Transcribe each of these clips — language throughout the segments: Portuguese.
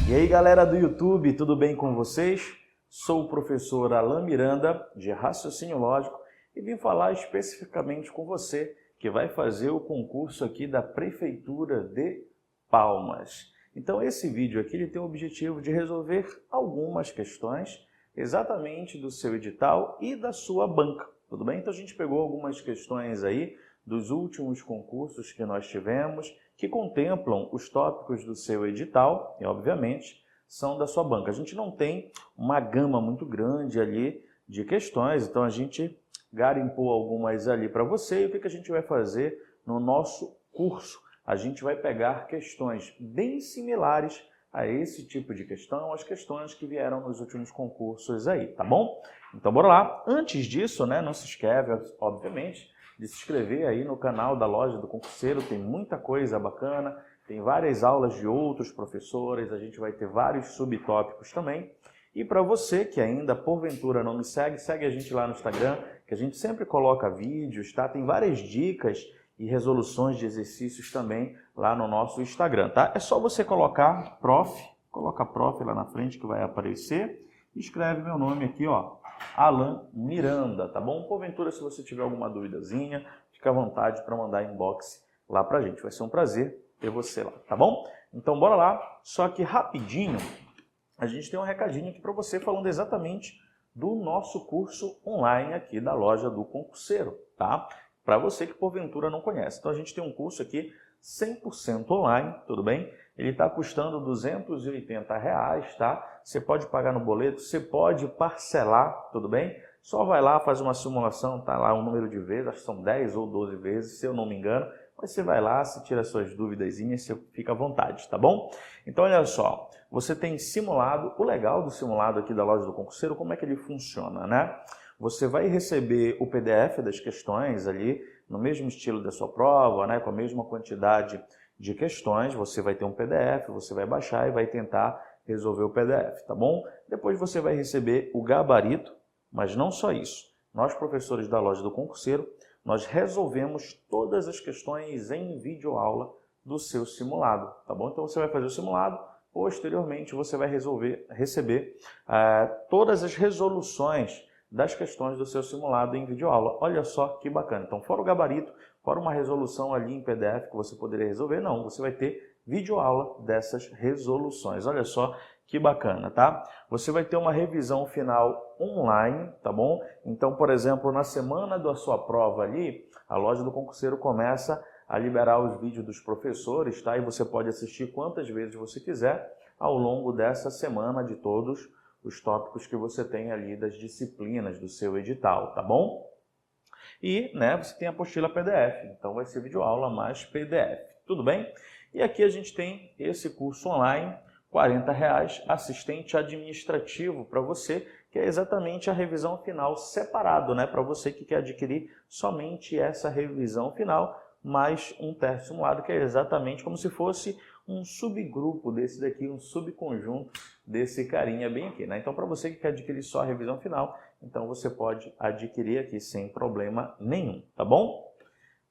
E aí galera do YouTube, tudo bem com vocês? Sou o professor Alan Miranda, de Raciocínio Lógico, e vim falar especificamente com você que vai fazer o concurso aqui da Prefeitura de Palmas. Então esse vídeo aqui ele tem o objetivo de resolver algumas questões exatamente do seu edital e da sua banca, tudo bem? Então a gente pegou algumas questões aí dos últimos concursos que nós tivemos, que contemplam os tópicos do seu edital e, obviamente, são da sua banca. A gente não tem uma gama muito grande ali de questões, então a gente garimpou algumas ali para você. E o que a gente vai fazer no nosso curso? A gente vai pegar questões bem similares a esse tipo de questão, as questões que vieram nos últimos concursos aí, tá bom? Então bora lá. Antes disso, né, não se esquece, obviamente, de se inscrever aí no canal da Loja do Concurseiro, tem muita coisa bacana, tem várias aulas de outros professores, a gente vai ter vários subtópicos também. E para você que ainda porventura não me segue, segue a gente lá no Instagram, que a gente sempre coloca vídeos, tá? Tem várias dicas e resoluções de exercícios também lá no nosso Instagram, tá? É só você colocar coloca prof lá na frente que vai aparecer, e escreve meu nome aqui, ó, Alan Miranda, tá bom? Porventura, se você tiver alguma duvidazinha, fica à vontade para mandar inbox lá pra gente. Vai ser um prazer ter você lá, tá bom? Então bora lá, só que rapidinho, a gente tem um recadinho aqui para você falando exatamente do nosso curso online aqui da Loja do Concurseiro, tá? Para você que porventura não conhece. Então a gente tem um curso aqui 100% online, tudo bem? Ele está custando R$ 280, tá? Você pode pagar no boleto, você pode parcelar, tudo bem? Só vai lá, faz uma simulação, tá lá o número de vezes, acho que são 10 ou 12 vezes, se eu não me engano. Mas você vai lá, se tira suas duvidazinhas, você fica à vontade, tá bom? Então olha só, você tem simulado, o legal do simulado aqui da Loja do Concurseiro, como é que ele funciona, né? Você vai receber o PDF das questões ali, no mesmo estilo da sua prova, né? Com a mesma quantidade de questões, você vai ter um PDF, você vai baixar e vai tentar resolver o PDF, tá bom? Depois você vai receber o gabarito, mas não só isso. Nós, professores da Loja do Concurseiro, nós resolvemos todas as questões em videoaula do seu simulado, tá bom? Então você vai fazer o simulado, posteriormente você vai receber todas as resoluções das questões do seu simulado em videoaula. Olha só que bacana. Então, fora o gabarito, fora uma resolução ali em PDF que você poderia resolver, não, você vai ter videoaula dessas resoluções. Olha só que bacana, tá? Você vai ter uma revisão final online, tá bom? Então, por exemplo, na semana da sua prova ali, a Loja do Concurseiro começa a liberar os vídeos dos professores, tá? E você pode assistir quantas vezes você quiser ao longo dessa semana de todos os tópicos que você tem ali das disciplinas do seu edital, tá bom? E, né, você tem a apostila PDF, então vai ser videoaula mais PDF, tudo bem? E aqui a gente tem esse curso online, R$ 40, assistente administrativo para você, que é exatamente a revisão final separado, né, para você que quer adquirir somente essa revisão final, mais um teste simulado, que é exatamente como se fosse um subgrupo desse daqui, um subconjunto desse carinha bem aqui, né? Então, para você que quer adquirir só a revisão final, então você pode adquirir aqui sem problema nenhum, tá bom?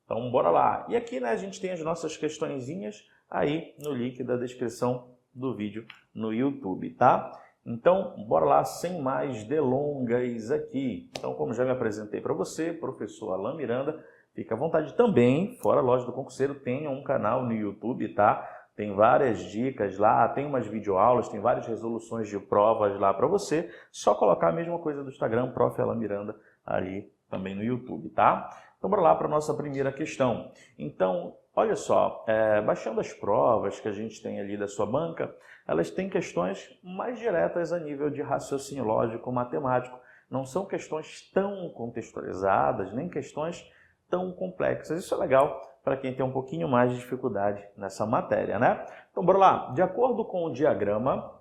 Então, bora lá. E aqui, né, a gente tem as nossas questõezinhas aí no link da descrição do vídeo no YouTube, tá? Então, bora lá, sem mais delongas aqui. Então, como já me apresentei para você, professor Alan Miranda, fica à vontade também, fora a Loja do Concurseiro, tem um canal no YouTube, tá? Tem várias dicas lá, tem umas videoaulas, tem várias resoluções de provas lá para você. Só colocar a mesma coisa do Instagram, Prof. Alan Miranda, ali também no YouTube, tá? Então, bora lá para a nossa primeira questão. Então, olha só, baixando as provas que a gente tem ali da sua banca, elas têm questões mais diretas a nível de raciocínio lógico, matemático. Não são questões tão contextualizadas, nem questões tão complexas. Isso é legal para quem tem um pouquinho mais de dificuldade nessa matéria, né? Então, bora lá. De acordo com o diagrama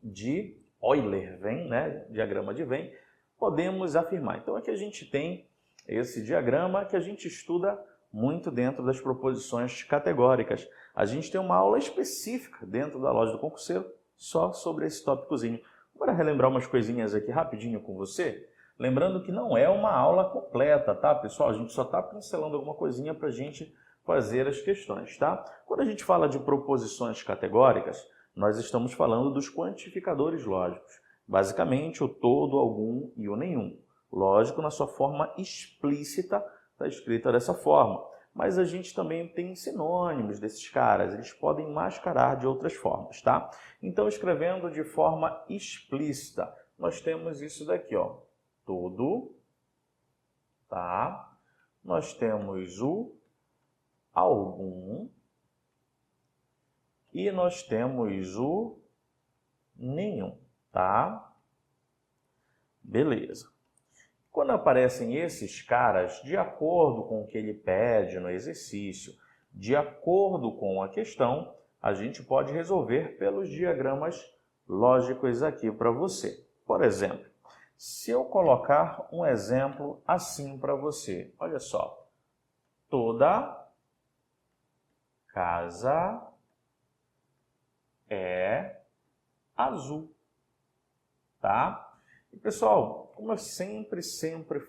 de Euler-Venn, né? Diagrama de Venn, podemos afirmar. Então, aqui a gente tem esse diagrama que a gente estuda muito dentro das proposições categóricas. A gente tem uma aula específica dentro da Loja do Concurseiro só sobre esse tópicozinho. Bora relembrar umas coisinhas aqui rapidinho com você? Lembrando que não é uma aula completa, tá, pessoal? A gente só está pincelando alguma coisinha para a gente fazer as questões, tá? Quando a gente fala de proposições categóricas, nós estamos falando dos quantificadores lógicos. Basicamente, o todo, algum e o nenhum. Lógico, na sua forma explícita, está escrita dessa forma. Mas a gente também tem sinônimos desses caras, eles podem mascarar de outras formas, tá? Então, escrevendo de forma explícita, nós temos isso daqui, ó. Todo, tá? Nós temos o algum e nós temos o nenhum, tá? Beleza. Quando aparecem esses caras, de acordo com o que ele pede no exercício, de acordo com a questão, a gente pode resolver pelos diagramas lógicos aqui para você. Por exemplo, se eu colocar um exemplo assim para você, olha só, toda casa é azul, tá? E, pessoal, como eu sempre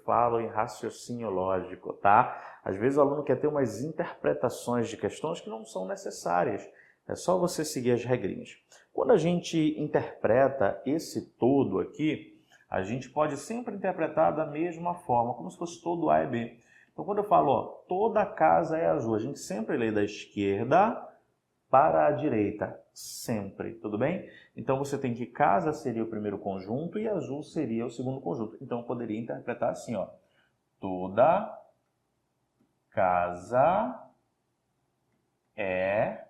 falo em raciocínio lógico, tá? Às vezes o aluno quer ter umas interpretações de questões que não são necessárias. É só você seguir as regrinhas. Quando a gente interpreta esse todo aqui, a gente pode sempre interpretar da mesma forma, como se fosse todo A e B. Então, quando eu falo, ó, toda casa é azul, a gente sempre lê da esquerda para a direita, sempre, tudo bem? Então, você tem que casa seria o primeiro conjunto e azul seria o segundo conjunto. Então, eu poderia interpretar assim, ó. Toda casa é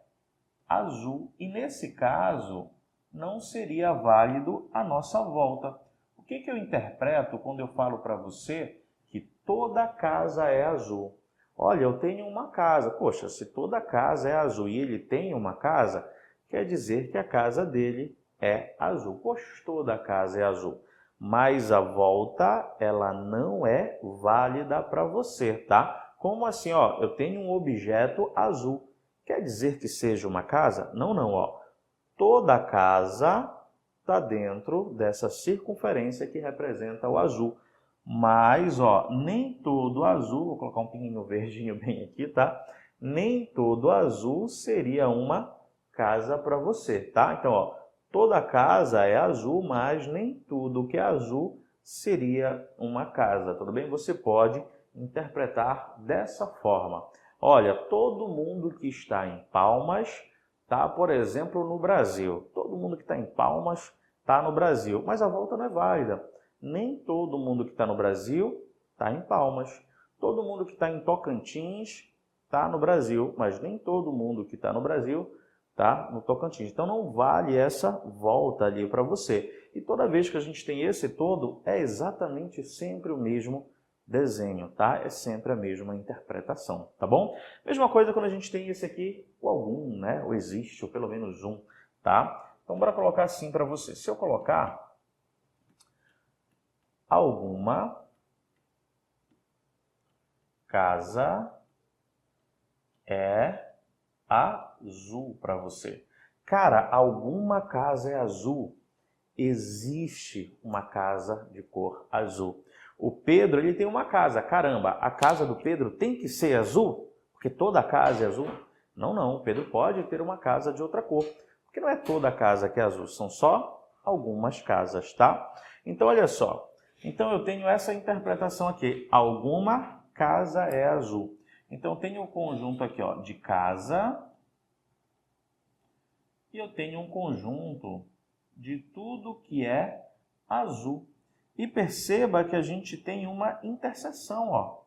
azul. E nesse caso, não seria válido a nossa volta. O que eu interpreto quando eu falo para você que toda casa é azul? Olha, eu tenho uma casa. Poxa, se toda casa é azul e ele tem uma casa, quer dizer que a casa dele é azul. Poxa, toda casa é azul. Mas a volta, ela não é válida para você, tá? Como assim, ó? Eu tenho um objeto azul. Quer dizer que seja uma casa? Não, não, ó. Toda casa está dentro dessa circunferência que representa o azul. Mas, ó, nem todo azul, vou colocar um pinguinho verdinho bem aqui, tá? Nem todo azul seria uma casa para você, tá? Então, ó, toda casa é azul, mas nem tudo que é azul seria uma casa, tudo bem? Você pode interpretar dessa forma. Olha, todo mundo que está em Palmas está, por exemplo, no Brasil. Todo mundo que está em Palmas está no Brasil, mas a volta não é válida. Nem todo mundo que está no Brasil está em Palmas. Todo mundo que está em Tocantins está no Brasil, mas nem todo mundo que está no Brasil está no Tocantins. Então não vale essa volta ali para você. E toda vez que a gente tem esse todo, é exatamente sempre o mesmo desenho, tá? É sempre a mesma interpretação, tá bom? Mesma coisa quando a gente tem esse aqui, o algum, né? O existe, ou pelo menos um, tá? Então, bora colocar assim para você. Se eu colocar alguma casa é azul para você. Cara, alguma casa é azul. Existe uma casa de cor azul. O Pedro, ele tem uma casa. Caramba, a casa do Pedro tem que ser azul? Porque toda casa é azul? Não, não. O Pedro pode ter uma casa de outra cor. Porque não é toda casa que é azul, são só algumas casas, tá? Então, olha só. Então, eu tenho essa interpretação aqui. Alguma casa é azul. Então, eu tenho um conjunto aqui, ó, de casa. E eu tenho um conjunto de tudo que é azul. E perceba que a gente tem uma interseção, ó.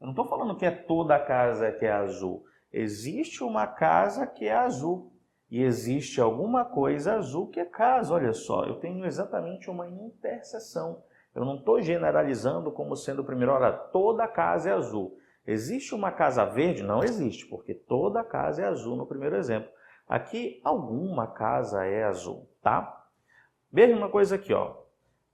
Eu não estou falando que é toda a casa que é azul. Existe uma casa que é azul. E existe alguma coisa azul que é casa. Olha só, eu tenho exatamente uma interseção. Eu não estou generalizando como sendo o primeiro, olha, toda casa é azul. Existe uma casa verde? Não existe, porque toda casa é azul no primeiro exemplo. Aqui, alguma casa é azul, tá? Mesma coisa aqui, ó.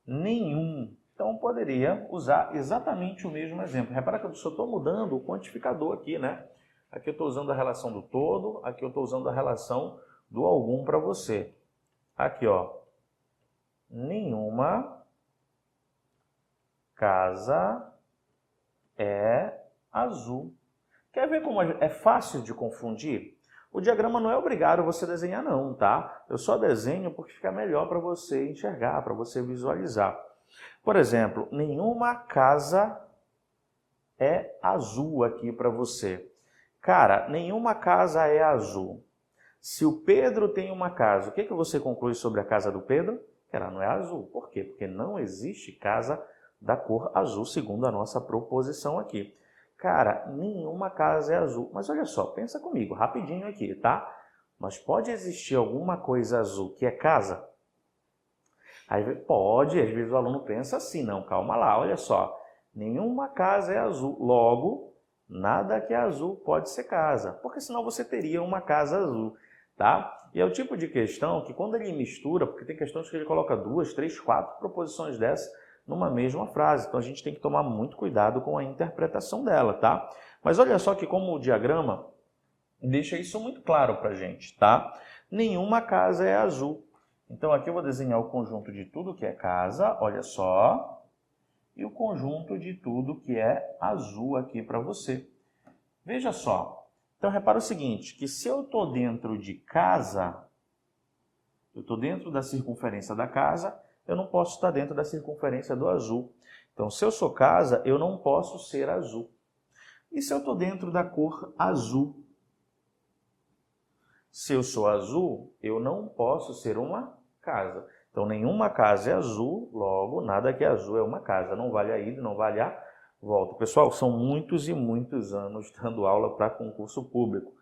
Nenhum. Então, poderia usar exatamente o mesmo exemplo. Repara que eu só estou mudando o quantificador aqui, né? Aqui eu estou usando a relação do todo, aqui eu estou usando a relação do algum para você. Aqui, ó. Nenhuma casa é azul. Quer ver como é fácil de confundir? O diagrama não é obrigado você desenhar não, tá? Eu só desenho porque fica melhor para você enxergar, para você visualizar. Por exemplo, nenhuma casa é azul aqui para você. Cara, nenhuma casa é azul. Se o Pedro tem uma casa, o que você conclui sobre a casa do Pedro? Que ela não é azul. Por quê? Porque não existe casa da cor azul, segundo a nossa proposição aqui. Cara, nenhuma casa é azul. Mas olha só, pensa comigo, rapidinho aqui, tá? Mas pode existir alguma coisa azul que é casa? Aí pode, às vezes o aluno pensa assim, não, calma lá, olha só. Nenhuma casa é azul, logo, nada que é azul pode ser casa, porque senão você teria uma casa azul, tá? E é o tipo de questão que quando ele mistura, porque tem questões que ele coloca 2, 3, 4 proposições dessas numa mesma frase, então a gente tem que tomar muito cuidado com a interpretação dela, tá? Mas olha só que como o diagrama deixa isso muito claro pra gente, tá? Nenhuma casa é azul. Então aqui eu vou desenhar o conjunto de tudo que é casa, olha só, e o conjunto de tudo que é azul aqui para você. Veja só, então repara o seguinte, que se eu estou dentro de casa, eu estou dentro da circunferência da casa, eu não posso estar dentro da circunferência do azul. Então se eu sou casa, eu não posso ser azul. E se eu estou dentro da cor azul? Se eu sou azul, eu não posso ser uma casa. Então, nenhuma casa é azul, logo, nada que é azul é uma casa. Não vale a ida, não vale a volta. Pessoal, são muitos e muitos anos dando aula para concurso público.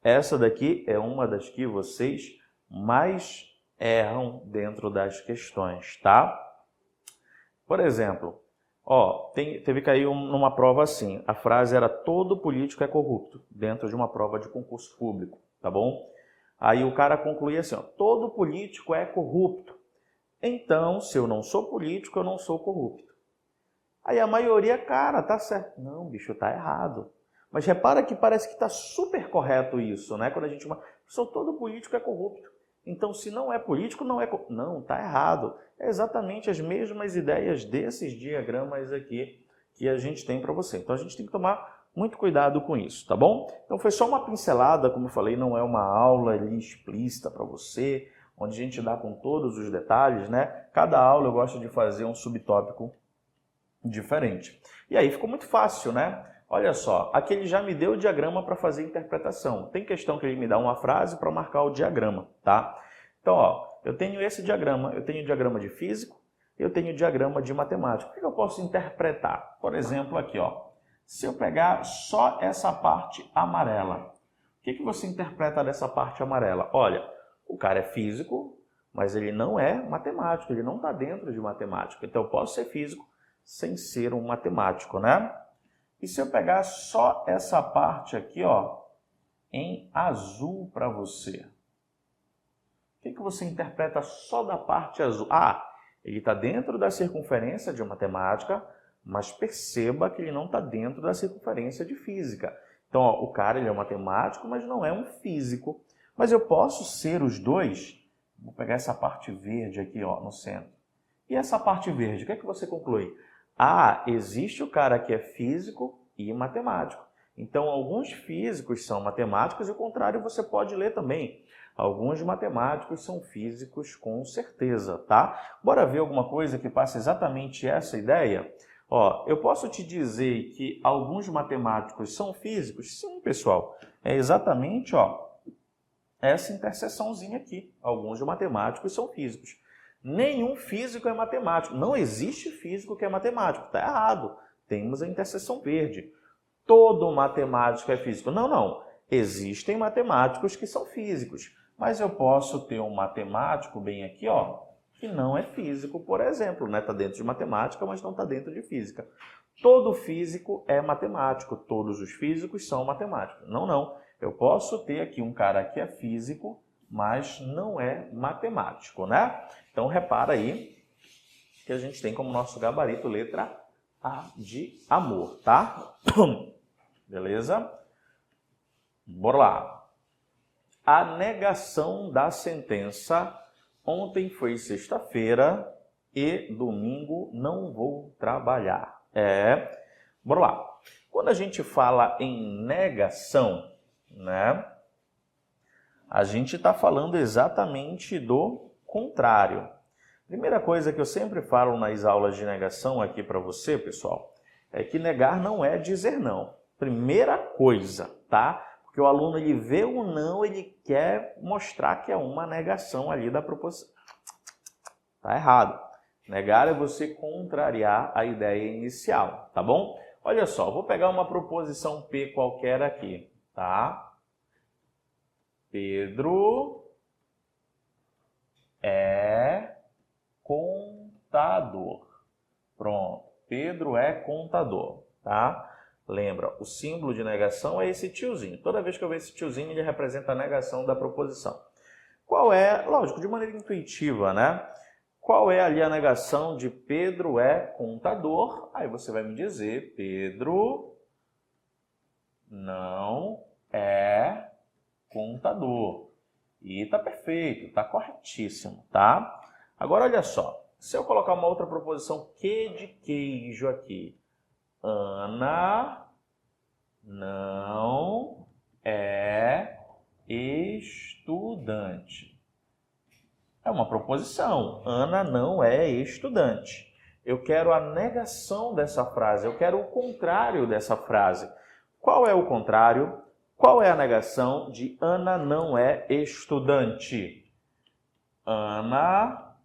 Essa daqui é uma das que vocês mais erram dentro das questões, tá? Por exemplo, ó, teve que cair numa prova assim. A frase era todo político é corrupto, dentro de uma prova de concurso público, tá bom? Aí o cara concluía assim, ó, todo político é corrupto. Então, se eu não sou político, eu não sou corrupto. Aí a maioria, cara, tá certo. Não, bicho, tá errado. Mas repara que parece que tá super correto isso, né? Quando a gente fala, todo político é corrupto. Então, se não é político, não é corrupto. Não, tá errado. É exatamente as mesmas ideias desses diagramas aqui que a gente tem para você. Então, a gente tem que tomar muito cuidado com isso, tá bom? Então, foi só uma pincelada, como eu falei, não é uma aula ali explícita para você, onde a gente dá com todos os detalhes, né? Cada aula eu gosto de fazer um subtópico diferente. E aí ficou muito fácil, né? Olha só, aqui ele já me deu o diagrama para fazer a interpretação. Tem questão que ele me dá uma frase para marcar o diagrama, tá? Então, ó, eu tenho esse diagrama, eu tenho o diagrama de físico, eu tenho o diagrama de matemática. O que eu posso interpretar? Por exemplo, aqui, ó, se eu pegar só essa parte amarela, o que você interpreta dessa parte amarela? Olha, o cara é físico, mas ele não é matemático, ele não está dentro de matemática. Então, eu posso ser físico sem ser um matemático, né? E se eu pegar só essa parte aqui, ó, em azul para você? O que você interpreta só da parte azul? Ah, ele está dentro da circunferência de matemática, mas perceba que ele não está dentro da circunferência de física. Então, ó, o cara ele é um matemático, mas não é um físico. Mas eu posso ser os dois? Vou pegar essa parte verde aqui, ó, no centro. E essa parte verde, o que é que você conclui? Ah, existe o cara que é físico e matemático. Então, alguns físicos são matemáticos e o contrário você pode ler também. Alguns matemáticos são físicos com certeza, tá? Bora ver alguma coisa que passe exatamente essa ideia? Ó, eu posso te dizer que alguns matemáticos são físicos? Sim, pessoal. É exatamente, ó, essa interseçãozinha aqui. Alguns matemáticos são físicos. Nenhum físico é matemático. Não existe físico que é matemático. Está errado. Temos a interseção verde. Todo matemático é físico. Não, não. Existem matemáticos que são físicos. Mas eu posso ter um matemático bem aqui, ó, que não é físico, por exemplo. Está dentro de matemática, mas não está dentro de física. Todo físico é matemático. Todos os físicos são matemáticos. Não, não. Eu posso ter aqui um cara que é físico, mas não é matemático, né? Então, repara aí que a gente tem como nosso gabarito letra A de amor, tá? Beleza? Bora lá. A negação da sentença. Ontem foi sexta-feira e domingo não vou trabalhar. Bora lá. Quando a gente fala em negação, né? A gente está falando exatamente do contrário. Primeira coisa que eu sempre falo nas aulas de negação aqui para você, pessoal, é que negar não é dizer não. Primeira coisa, tá? Porque o aluno, ele vê o não, ele quer mostrar que é uma negação ali da proposição. Tá errado. Negar é você contrariar a ideia inicial, tá bom? Olha só, vou pegar uma proposição P qualquer aqui, tá? Pedro é contador. Pronto. Pedro é contador, tá? Lembra, o símbolo de negação é esse tiozinho. Toda vez que eu ver esse tiozinho, ele representa a negação da proposição. Qual é, lógico, de maneira intuitiva, né? Qual é ali a negação de Pedro é contador? Aí você vai me dizer, Pedro não é contador. E tá perfeito, tá corretíssimo, tá? Agora olha só, se eu colocar uma outra proposição Q de queijo aqui, Ana não é estudante. É uma proposição. Ana não é estudante. Eu quero a negação dessa frase. Eu quero o contrário dessa frase. Qual é o contrário? Qual é a negação de Ana não é estudante? Ana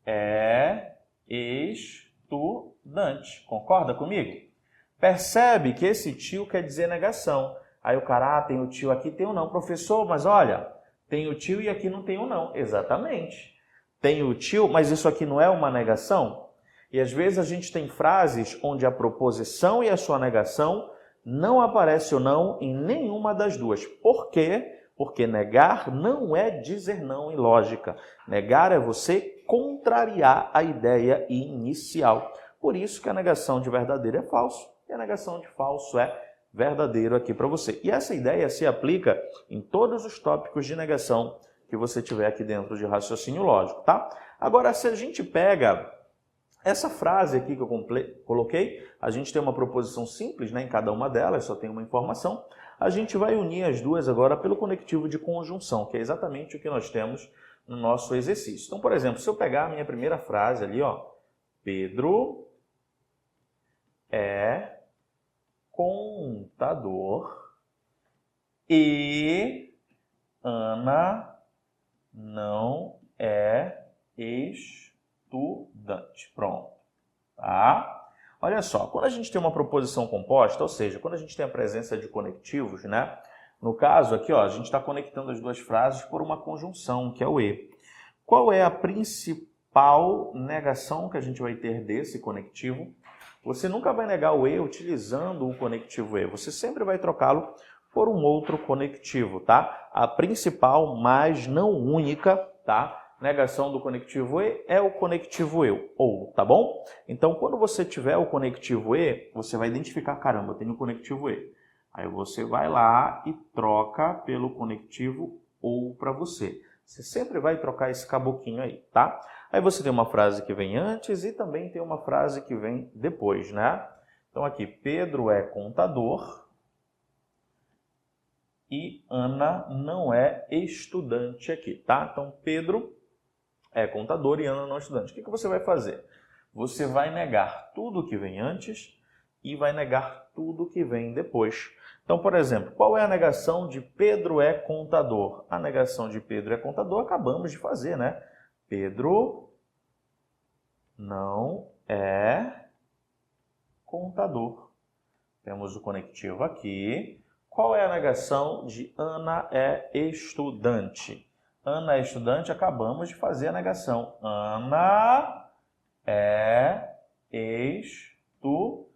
é estudante. Concorda comigo? Percebe que esse tio quer dizer negação. Aí o cara, tem o tio aqui, tem o não. Professor, mas olha, tem o tio e aqui não tem o não. Exatamente. Tem o tio, mas isso aqui não é uma negação? E às vezes a gente tem frases onde a proposição e a sua negação não aparece o não em nenhuma das duas. Por quê? Porque negar não é dizer não em lógica. Negar é você contrariar a ideia inicial. Por isso que a negação de verdadeiro é falso e a negação de falso é verdadeiro aqui para você. E essa ideia se aplica em todos os tópicos de negação que você tiver aqui dentro de raciocínio lógico, tá? Agora, se a gente pega essa frase aqui que eu coloquei, a gente tem uma proposição simples, né, em cada uma delas, só tem uma informação. A gente vai unir as duas agora pelo conectivo de conjunção, que é exatamente o que nós temos no nosso exercício. Então, por exemplo, se eu pegar a minha primeira frase ali, ó, Pedro é contador e Ana não é estudante. Pronto. Tá? Olha só, quando a gente tem uma proposição composta, ou seja, quando a gente tem a presença de conectivos, né? No caso aqui, ó, a gente está conectando as duas frases por uma conjunção, que é o e. Qual é a principal negação que a gente vai ter desse conectivo? Você nunca vai negar o e utilizando o conectivo e. Você sempre vai trocá-lo por um outro conectivo, tá? A principal, mas não única, tá? Negação do conectivo e é o conectivo eu, ou, tá bom? Então, quando você tiver o conectivo e, você vai identificar, caramba, eu tenho o conectivo e. Aí você vai lá e troca pelo conectivo ou para você. Você sempre vai trocar esse caboquinho aí, tá? Aí você tem uma frase que vem antes e também tem uma frase que vem depois, né? Então aqui, Pedro é contador e Ana não é estudante aqui, tá? Então Pedro é contador e Ana não é estudante. O que você vai fazer? Você vai negar tudo que vem antes e vai negar tudo que vem depois. Então, por exemplo, qual é a negação de Pedro é contador? A negação de Pedro é contador acabamos de fazer, né? Pedro não é contador. Temos o conectivo aqui. Qual é a negação de Ana é estudante? Ana é estudante, acabamos de fazer a negação. Ana é estudante.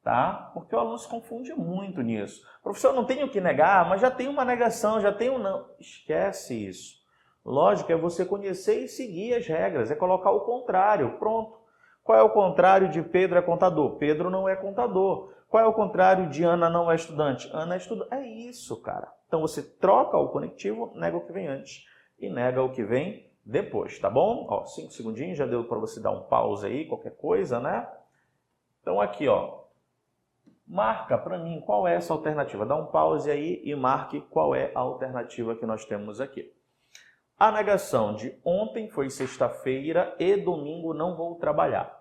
Tá? Porque o aluno se confunde muito nisso. Professor, eu não tenho que negar, mas já tem uma negação, já tem um não. Esquece isso. Lógico, é você conhecer e seguir as regras, é colocar o contrário. Pronto. Qual é o contrário de Pedro é contador? Pedro não é contador. Qual é o contrário de Ana não é estudante? Ana é estudante. É isso, cara. Então você troca o conectivo, nega o que vem antes e nega o que vem depois, tá bom? Ó, 5 segundinhos, já deu para você dar um pause aí, qualquer coisa, né? Então aqui, ó. Marca para mim qual é essa alternativa. Dá um pause aí e marque qual é a alternativa que nós temos aqui. A negação de ontem foi sexta-feira e domingo não vou trabalhar.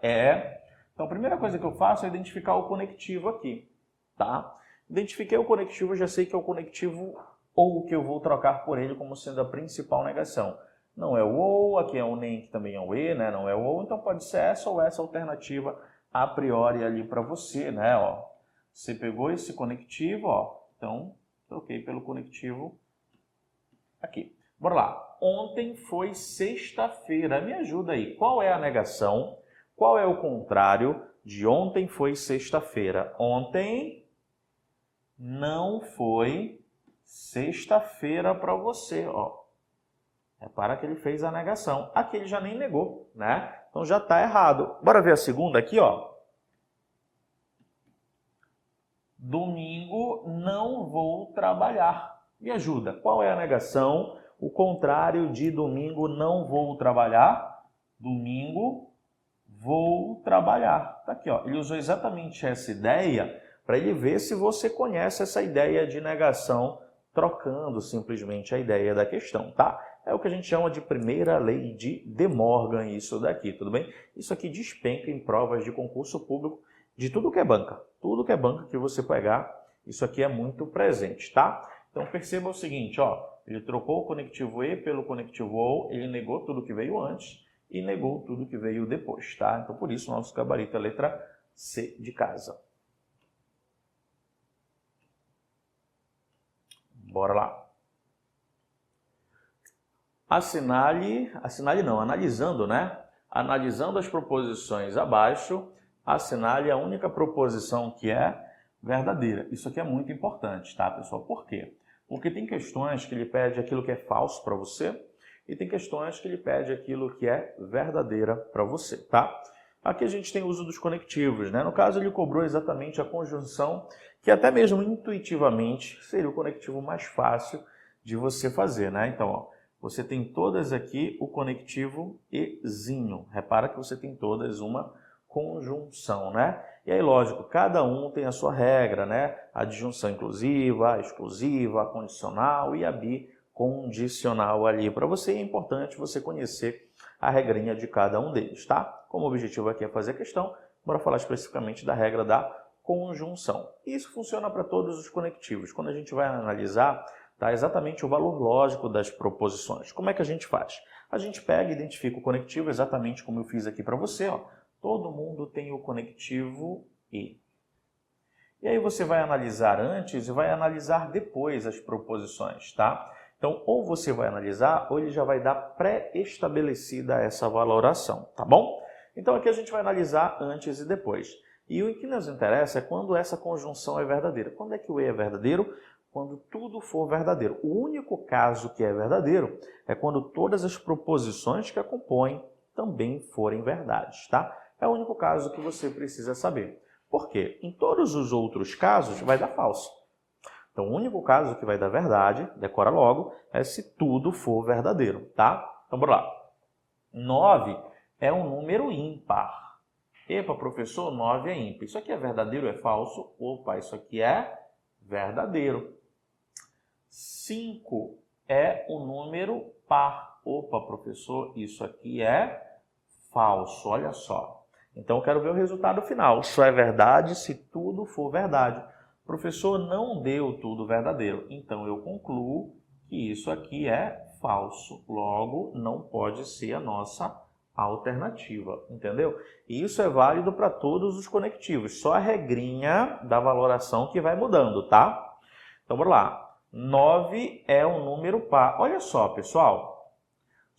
Então a primeira coisa que eu faço é identificar o conectivo aqui, tá? Identifiquei o conectivo, já sei que é o conectivo ou que eu vou trocar por ele como sendo a principal negação. Não é o ou, aqui é o nem, que também é o e, né? Não é o ou, então pode ser essa ou essa alternativa a priori ali para você, né? Ó, você pegou esse conectivo, ó, então troquei pelo conectivo aqui. Bora lá. Ontem foi sexta-feira. Me ajuda aí. Qual é a negação? Qual é o contrário de ontem foi sexta-feira? Ontem não foi sexta-feira para você, ó. Repara que ele fez a negação. Aqui ele já nem negou, né? Então já está errado. Bora ver a segunda aqui, ó. Domingo não vou trabalhar. Me ajuda. Qual é a negação? O contrário de domingo não vou trabalhar. Domingo vou trabalhar. Tá aqui, ó. Ele usou exatamente essa ideia para ele ver se você conhece essa ideia de negação, trocando simplesmente a ideia da questão, tá? É o que a gente chama de primeira lei de De Morgan, isso daqui, tudo bem? Isso aqui despenca em provas de concurso público de tudo que é banca. Tudo que é banca que você pegar, isso aqui é muito presente, tá? Então perceba o seguinte, ó, ele trocou o conectivo e pelo conectivo ou, ele negou tudo que veio antes e negou tudo que veio depois, tá? Então por isso nosso gabarito é a letra C de casa. Bora lá. Analisando, né? Analisando as proposições abaixo, assinale a única proposição que é verdadeira. Isso aqui é muito importante, tá, pessoal? Por quê? Porque tem questões que ele pede aquilo que é falso para você e tem questões que ele pede aquilo que é verdadeira para você, tá? Aqui a gente tem o uso dos conectivos, né? No caso, ele cobrou exatamente a conjunção que até mesmo intuitivamente seria o conectivo mais fácil de você fazer, né? Então, ó, você tem todas aqui o conectivo ezinho. Repara que você tem todas uma conjunção, né? E aí, lógico, cada um tem a sua regra, né? A disjunção inclusiva, a exclusiva, a condicional e a bicondicional ali. Para você é importante você conhecer a regrinha de cada um deles, tá? Como o objetivo aqui é fazer a questão, bora falar especificamente da regra da conjunção. Isso funciona para todos os conectivos. Quando a gente vai analisar, tá, exatamente o valor lógico das proposições. Como é que a gente faz? A gente pega e identifica o conectivo exatamente como eu fiz aqui para você, ó. Todo mundo tem o conectivo e. E aí você vai analisar antes e vai analisar depois as proposições, tá? Então, ou você vai analisar, ou ele já vai dar pré-estabelecida essa valoração, tá bom? Então, aqui a gente vai analisar antes e depois. E o que nos interessa é quando essa conjunção é verdadeira. Quando é que o E é verdadeiro? Quando tudo for verdadeiro. O único caso que é verdadeiro é quando todas as proposições que a compõem também forem verdades, tá? É o único caso que você precisa saber. Por quê? Em todos os outros casos vai dar falso. Então, o único caso que vai dar verdade, decora logo, é se tudo for verdadeiro, tá? Então, bora lá. 9 é um número ímpar. Epa, professor, 9 é ímpar. Isso aqui é verdadeiro ou é falso? Opa, isso aqui é verdadeiro. 5 é um número par. Opa, professor, isso aqui é falso. Olha só. Então, eu quero ver o resultado final. Só é verdade se tudo for verdade. Professor, não deu tudo verdadeiro. Então, eu concluo que isso aqui é falso. Logo, não pode ser a nossa alternativa. Entendeu? E isso é válido para todos os conectivos. Só a regrinha da valoração que vai mudando, tá? Então, bora lá. 9 é um número par. Olha só, pessoal.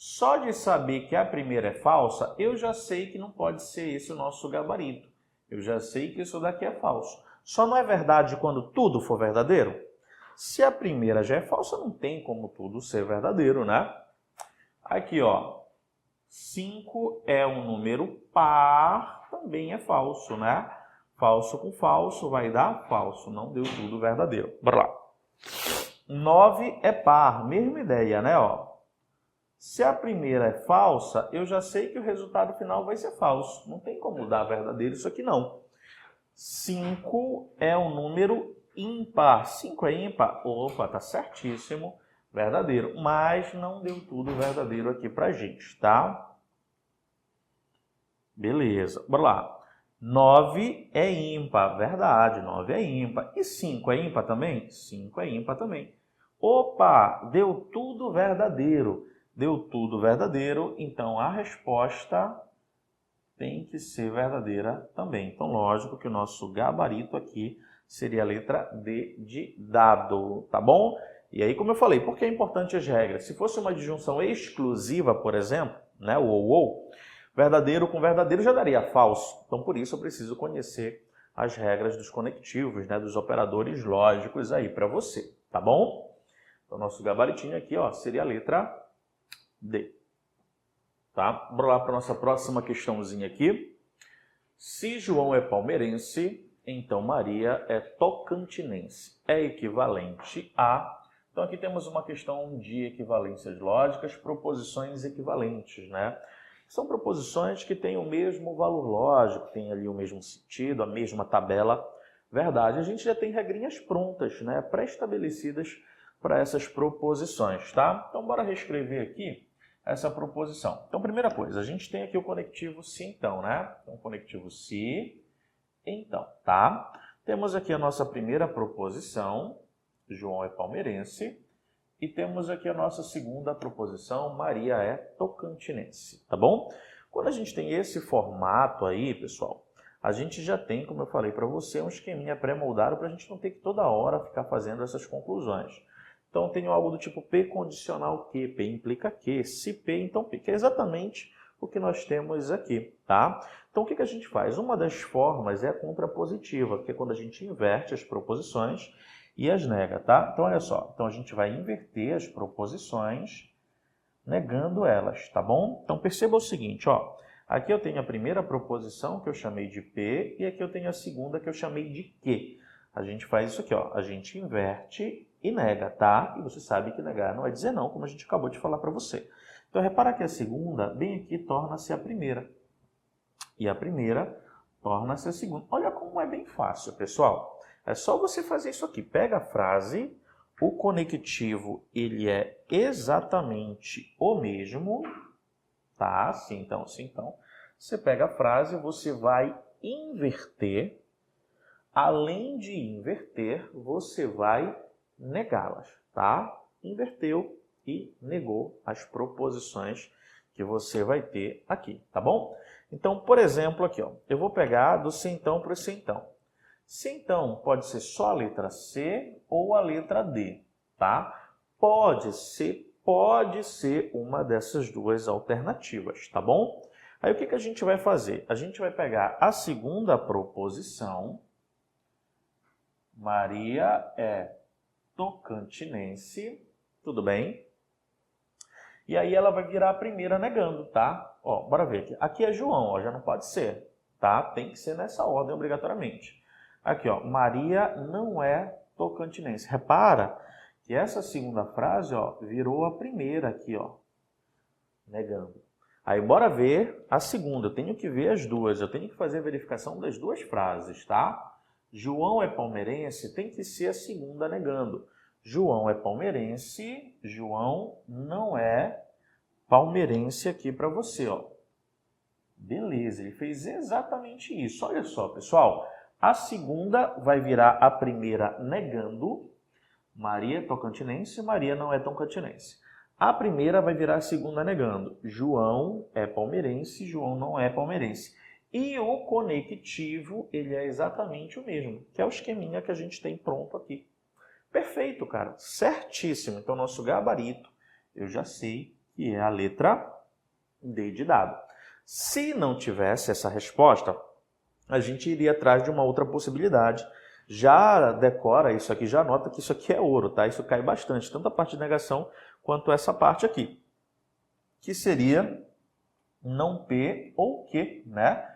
Só de saber que a primeira é falsa, eu já sei que não pode ser esse o nosso gabarito. Eu já sei que isso daqui é falso. Só não é verdade quando tudo for verdadeiro? Se a primeira já é falsa, não tem como tudo ser verdadeiro, né? Aqui, ó. 5 é um número par, também é falso, né? Falso com falso vai dar falso. Não deu tudo verdadeiro. Bora lá. 9 é par, mesma ideia, né? Ó. Se a primeira é falsa, eu já sei que o resultado final vai ser falso. Não tem como dar verdadeiro isso aqui, não. 5 é um número ímpar. 5 é ímpar? Opa, tá certíssimo. Verdadeiro. Mas não deu tudo verdadeiro aqui pra gente, tá? Beleza. Bora lá. 9 é ímpar. Verdade, 9 é ímpar. E 5 é ímpar também? 5 é ímpar também. Opa, deu tudo verdadeiro. Deu tudo verdadeiro, então a resposta tem que ser verdadeira também. Então, lógico que o nosso gabarito aqui seria a letra D de dado, tá bom? E aí, como eu falei, por que é importante as regras? Se fosse uma disjunção exclusiva, por exemplo, né, o ou, verdadeiro com verdadeiro já daria falso. Então, por isso eu preciso conhecer as regras dos conectivos, né, dos operadores lógicos aí para você, tá bom? Então, nosso gabaritinho aqui, ó, seria a letra D. Tá? Bora lá para a nossa próxima questãozinha aqui. Se João é palmeirense, então Maria é tocantinense. É equivalente a... Então aqui temos uma questão de equivalências lógicas, proposições equivalentes, né? São proposições que têm o mesmo valor lógico, têm ali o mesmo sentido, a mesma tabela. Verdade, a gente já tem regrinhas prontas, né? Pré-estabelecidas para essas proposições, tá? Então bora reescrever aqui essa proposição. Então, primeira coisa, a gente tem aqui o conectivo se então, né? Então, conectivo se então, tá? Temos aqui a nossa primeira proposição, João é palmeirense, e temos aqui a nossa segunda proposição, Maria é tocantinense, tá bom? Quando a gente tem esse formato aí, pessoal, a gente já tem, como eu falei para você, um esqueminha pré-moldado para a gente não ter que toda hora ficar fazendo essas conclusões. Então, tenho algo do tipo P condicional Q, P implica Q, se P, então P, que é exatamente o que nós temos aqui, tá? Então, o que a gente faz? Uma das formas é a contrapositiva, que é quando a gente inverte as proposições e as nega, tá? Então, olha só, então a gente vai inverter as proposições negando elas, tá bom? Então, perceba o seguinte, ó, aqui eu tenho a primeira proposição que eu chamei de P e aqui eu tenho a segunda que eu chamei de Q. A gente faz isso aqui, ó, a gente inverte e nega, tá? E você sabe que negar não é dizer não, como a gente acabou de falar para você. Então, repara que a segunda, bem aqui, torna-se a primeira. E a primeira torna-se a segunda. Olha como é bem fácil, pessoal. É só você fazer isso aqui. Pega a frase, o conectivo, ele é exatamente o mesmo, tá? Sim, então, sim, então. Você pega a frase, você vai inverter. Além de inverter, você vai negá-las, tá? Inverteu e negou as proposições que você vai ter aqui, tá bom? Então, por exemplo, aqui, ó, eu vou pegar do se então para o se então. Se então pode ser só a letra C ou a letra D, tá? Pode ser uma dessas duas alternativas, tá bom? Aí o que a gente vai fazer? A gente vai pegar a segunda proposição, Maria é tocantinense, tudo bem? E aí ela vai virar a primeira negando, tá? Ó, bora ver aqui. Aqui é João, ó, já não pode ser, tá? Tem que ser nessa ordem obrigatoriamente. Aqui, ó, Maria não é tocantinense. Repara que essa segunda frase, ó, virou a primeira aqui, ó, negando. Aí bora ver a segunda. Eu tenho que ver as duas, eu tenho que fazer a verificação das duas frases, tá? João é palmeirense, tem que ser a segunda negando. João é palmeirense, João não é palmeirense aqui para você, ó. Beleza, ele fez exatamente isso. Olha só, pessoal, a segunda vai virar a primeira negando. Maria é tocantinense, Maria não é tocantinense. A primeira vai virar a segunda negando. João é palmeirense, João não é palmeirense. E o conectivo, ele é exatamente o mesmo, que é o esqueminha que a gente tem pronto aqui. Perfeito, cara. Certíssimo. Então, nosso gabarito, eu já sei que é a letra D de dado. Se não tivesse essa resposta, a gente iria atrás de uma outra possibilidade. Já decora isso aqui, já anota que isso aqui é ouro, tá? Isso cai bastante, tanto a parte de negação quanto essa parte aqui, que seria não P ou Q, né?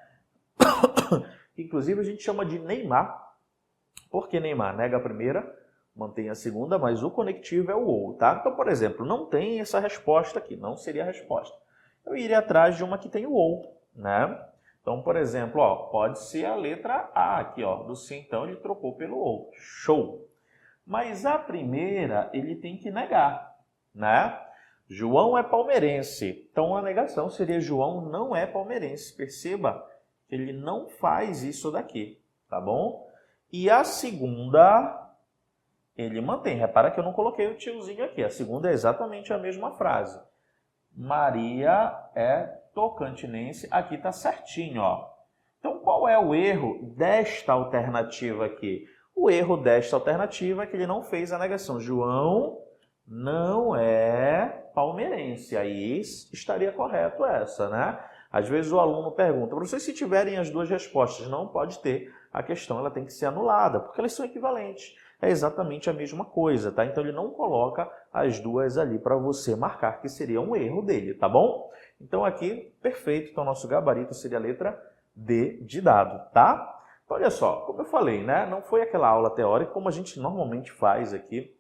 Inclusive, a gente chama de Neymar. Por que Neymar? Nega a primeira, mantém a segunda, mas o conectivo é o ou, tá? Então, por exemplo, não tem essa resposta aqui, não seria a resposta. Eu iria atrás de uma que tem o ou, né? Então, por exemplo, ó, pode ser a letra A aqui, ó, do sim, então ele trocou pelo ou. Show! Mas a primeira ele tem que negar, né? João é palmeirense. Então a negação seria João não é palmeirense. Perceba que ele não faz isso daqui, tá bom? E a segunda, ele mantém. Repara que eu não coloquei o tiozinho aqui. A segunda é exatamente a mesma frase. Maria é tocantinense. Aqui tá certinho, ó. Então qual é o erro desta alternativa aqui? O erro desta alternativa é que ele não fez a negação. João não é palmeirense. Aí estaria correto essa, né? Às vezes o aluno pergunta, professor, se tiverem as duas respostas, não pode ter. A questão ela tem que ser anulada, porque elas são equivalentes. É exatamente a mesma coisa, tá? Então ele não coloca as duas ali para você marcar, que seria um erro dele, tá bom? Então aqui, perfeito. Então nosso gabarito seria a letra D de dado, tá? Então, olha só, como eu falei, né? Não foi aquela aula teórica como a gente normalmente faz aqui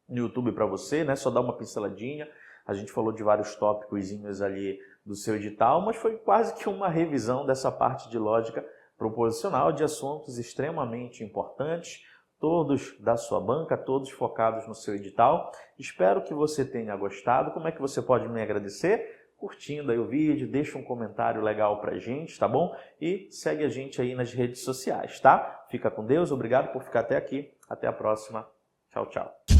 no YouTube para você, né? Só dar uma pinceladinha. A gente falou de vários tópicos ali do seu edital, mas foi quase que uma revisão dessa parte de lógica proposicional de assuntos extremamente importantes, todos da sua banca, todos focados no seu edital. Espero que você tenha gostado. Como é que você pode me agradecer? Curtindo aí o vídeo, deixa um comentário legal pra gente, tá bom? E segue a gente aí nas redes sociais, tá? Fica com Deus, obrigado por ficar até aqui. Até a próxima. Tchau, tchau.